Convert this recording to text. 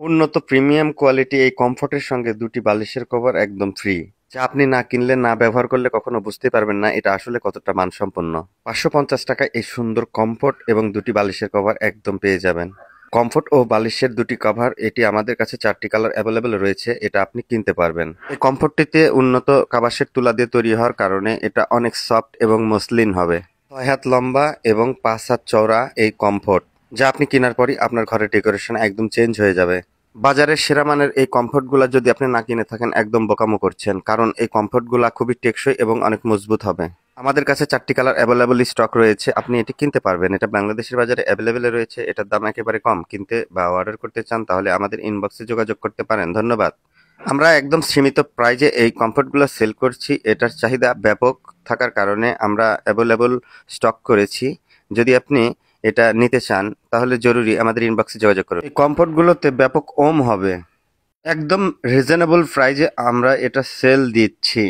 উন্নত premium quality এই কমফোর্টের সঙ্গে দুটি বালিশের কভার একদম ফ্রি, যা আপনি না কিনলে না ব্যবহার করলে কখনো বুঝতে পারবেন না এটা আসলে কতটা মানসম্পন্ন। 550 টাকায় এই সুন্দর কমফোর্ট এবং দুটি বালিশের কভার একদম পেয়ে যাবেন। কমফোর্ট ও বালিশের দুটি কভার এটি আমাদের কাছে 4টি কালার অ্যাভেলেবেল রয়েছে, এটা আপনি কিনতে পারবেন। এই কমফোর্টটিতে উন্নত কাবাসের তুলা দিয়ে তৈরি হওয়ার কারণে এটা অনেক সফট এবং মসলিন হবে। 6 হাত লম্বা এবং 5 হাত চওড়া এই কমফোর্ট, যা আপনি কেনার পরই আপনার ঘরের ডেকোরেশন একদম চেঞ্জ হয়ে যাবে। বাজারের সেরা মানের এই কমফোর্টগুলা যদি আপনি না কিনে থাকেন একদম বোকামো করছেন, কারণ এই কমফোর্টগুলা খুবই টেকসই এবং অনেক মজবুত হবে। আমাদের কাছে 4টি কালার অ্যাভেলেবল স্টক রয়েছে, আপনি এটি কিনতে পারবেন। এটা বাংলাদেশের বাজারে অ্যাভেলেবেল রয়েছে, এটার দাম একেবারে কম। কিনতে বা অর্ডার করতে চান তাহলে আমাদের ইনবক্সে যোগাযোগ করতে পারেন। ধন্যবাদ। আমরা একদম সীমিত প্রাইজে এই কমফোর্টগুলো সেল করছি, এটার চাহিদা ব্যাপক থাকার কারণে আমরা অ্যাভেলেবল স্টক করেছি। যদি আপনি এটা নিতে চান তাহলে জরুরি আমাদের ইনবক্সে যোগাযোগ করুন। এই কমফোর্টগুলোতে ব্যাপক ওম হবে, একদম রিজনেবল প্রাইজে আমরা এটা সেল দিচ্ছি।